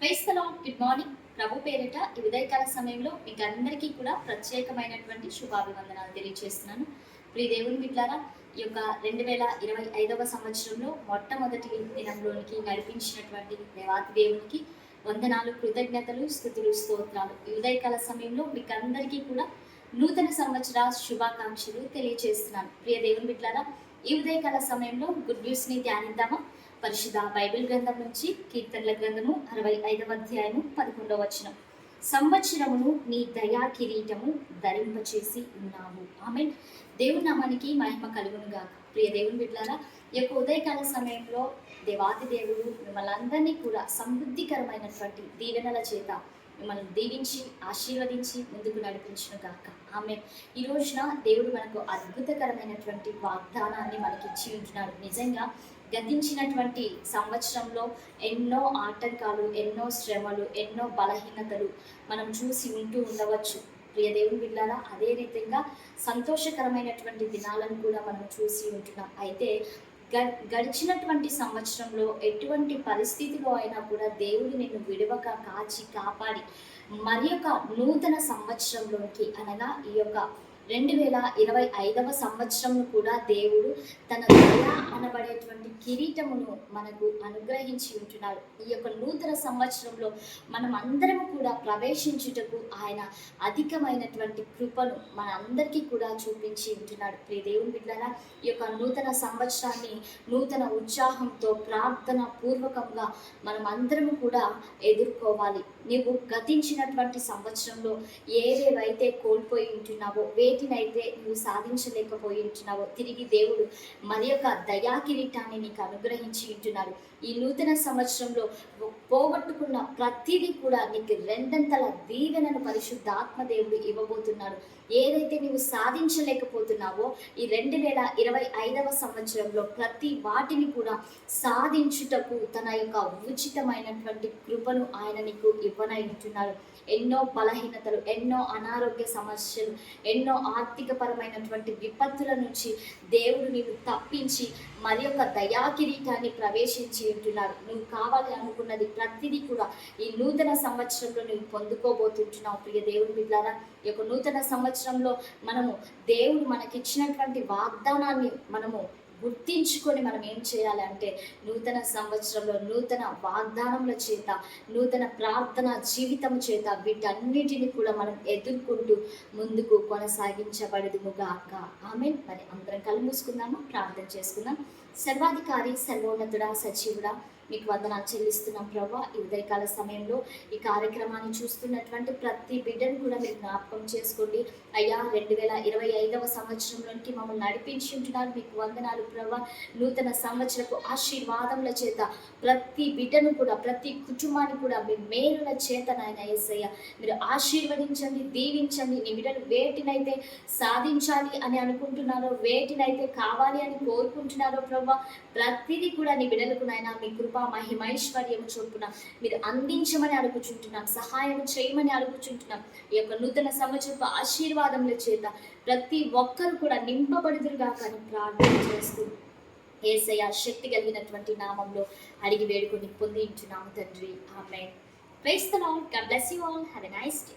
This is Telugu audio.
Praise the lord. Good morning. ప్రభు పేరిట ఈ ఉదయకాల సమయంలో మీకు అందరికీ కూడా ప్రత్యేకమైనటువంటి శుభాభివందనాలు తెలియజేస్తున్నాను. ప్రియ దేవుని బిడ్డలారా, ఈ యొక్క 2025వ సంవత్సరంలో మొట్టమొదటి దినంలోనికి నడిపించినటువంటి దేవాతి దేవునికి వందనాలు, కృతజ్ఞతలు, స్తుతులు, స్తోత్రాలు. ఈ ఉదయకాల సమయంలో మీకు అందరికీ కూడా నూతన సంవత్సర శుభాకాంక్షలు తెలియజేస్తున్నాను. ప్రియ దేవుని బిడ్డలారా, ఈ ఉదయకాల సమయంలో గుడ్ న్యూస్ని ధ్యానిద్దామా? పరిశుద్ధ బైబిల్ గ్రంథం నుంచి కీర్తనల గ్రంథము 65వ అధ్యాయము 11వ వచనం. సంవత్సరమును నీ దయా కిరీటము ధరింపచేసి ఉన్నావు. ఆమేన్. దేవుని నామానికి మహిమ కలుగునుగా. ప్రియ దేవుని బిడ్డలారా, ఈ యొక్క ఉదయకాల సమయంలో దేవాతి దేవుడు మిమ్మల్ని అందరినీ కూడా సమృద్ధికరమైనటువంటి దీవెనల చేత మిమ్మల్ని దీవించి ఆశీర్వదించి ముందుకు నడిపించును గాక. ఆమె ఈ రోజున దేవుడు మనకు అద్భుతకరమైనటువంటి వాగ్దానాన్ని మనకి ఇచ్చి ఉంటున్నాడు. నిజంగా గతించినటువంటి సంవత్సరంలో ఎన్నో ఆటంకాలు, ఎన్నో శ్రమలు, ఎన్నో బలహీనతలు మనం చూసి ఉంటూ ఉండవచ్చు. ప్రియ దేవుని బిడ్డలారా, అదే రీతిగా సంతోషకరమైనటువంటి దినాలను కూడా మనం చూసి ఉంటున్నాం. అయితే గడిచినటువంటి సంవత్సరంలో ఎటువంటి పరిస్థితిలో అయినా కూడా దేవుడు నిన్ను విడవక కాచి కాపాడి మరి యొక్క నూతన సంవత్సరంలోకి అనగా ఈ యొక్క 2025వ సంవత్సరంను కూడా దేవుడు తన దయ అనబడేటువంటి కిరీటమును మనకు అనుగ్రహించి ఉంటున్నాడు. ఈ యొక్క నూతన సంవత్సరంలో మనం అందరము కూడా ప్రవేశించుటకు ఆయన అధికమైనటువంటి కృపను మన అందరికీ కూడా చూపించి ఉంటున్నాడు. ప్రియ దేవుని బిడ్డలారా, ఈ యొక్క నూతన సంవత్సరాన్ని నూతన ఉత్సాహంతో ప్రార్థన పూర్వకంగా మనం అందరము కూడా ఎదుర్కోవాలి. నీవు గతించినటువంటి సంవత్సరంలో ఏవేవైతే కోల్పోయి ఉంటున్నావో, వేటినైతే నువ్వు సాధించలేకపోయి ఉంటున్నావో, తిరిగి దేవుడు మరి యొక్క దయా కిరీటాన్ని నీకు అనుగ్రహించి ఉంటున్నాడు. ఈ నూతన సంవత్సరంలో పోగొట్టుకున్న ప్రతిదీ కూడా నీకు రెండంతల దీవెనను పరిశుద్ధాత్మ దేవుడు ఇవ్వబోతున్నాడు. ఏదైతే నీవు సాధించలేకపోతున్నావో ఈ 2025వ సంవత్సరంలో ప్రతి వాటిని కూడా సాధించుటకు తన యొక్క ఉచితమైనటువంటి కృపను ఆయన నీకు ఇవ్వనై ఉంటున్నాడు. ఎన్నో బలహీనతలు, ఎన్నో అనారోగ్య సమస్యలు, ఎన్నో ఆర్థికపరమైనటువంటి విపత్తుల నుంచి దేవుడు నీవు తప్పించి మరి యొక్క దయా కిరీటాన్ని ప్రవేశించి ఉంటున్నాడు. నువ్వు కావాలి అనుకున్నది ప్రతిదీ కూడా ఈ నూతన సంవత్సరంలో నువ్వు పొందుకోబోతుంటున్నావు. ప్రియ దేవుని బిడ్డలారా, ఈ యొక్క నూతన సంవత్సరంలో మనము దేవుడు మనకిచ్చినటువంటి వాగ్దానాన్ని మనము గుర్తించుకొని మనం ఏం చేయాలి అంటే, నూతన సంవత్సరంలో నూతన వాగ్దానముల చేత, నూతన ప్రార్థన జీవితం చేత వీటన్నిటిని కూడా మనం ఎదుర్కొంటూ ముందుకు కొనసాగించబడదుముగాక. ఆమేన్. మరి అందరం కళ్ళు మూసుకుందామా, ప్రార్థన చేసుకుందాం. సర్వాధికారి, సర్వోన్నతుడా, సజీవుడా, మీకు వందనాలు చెల్లిస్తున్నాం ప్రభా. ఈ ఉదయకాల సమయంలో ఈ కార్యక్రమాన్ని చూస్తున్నటువంటి ప్రతి బిడ్డను కూడా మీరు జ్ఞాపకం చేసుకోండి అయ్యా. 2025వ సంవత్సరంలోనికి మమ్మల్ని నడిపించి ఉంటున్నారు. మీకు వందనాలు ప్రభా. నూతన సంవత్సరపు ఆశీర్వాదముల చేత ప్రతి బిడ్డను కూడా, ప్రతి కుటుంబాన్ని కూడా మీ మేలుల చేత నాయన యేసయ్య మీరు ఆశీర్వదించండి, దీవించండి. నీ బిడ్డలు వేటినైతే సాధించాలి అని అనుకుంటున్నారో, వేటినైతే కావాలి అని కోరుకుంటున్నారో ప్రభా, ప్రతిదీ కూడా నీ బిడ్డలకు నాయన మీ కృప మహిమైశ్వర్యము చొప్పున మీరు అందించమని అడుగుచుంటున్నాం, సహాయం చేయమని అడుగుచుంటున్నాం. ఈ యొక్క నూతన సంవత్సరపు ఆశీర్వాదముల చేత ప్రతి ఒక్కరు కూడా నింపబడుదురుగా కానీ ప్రార్థన చేస్తూ యేసయ్య శక్తి కలిగినటువంటి నామంలో అడిగి వేడుకొని పొందించున్నాము తండ్రి. Amen. Praise the lord. God bless you all. Have a nice day.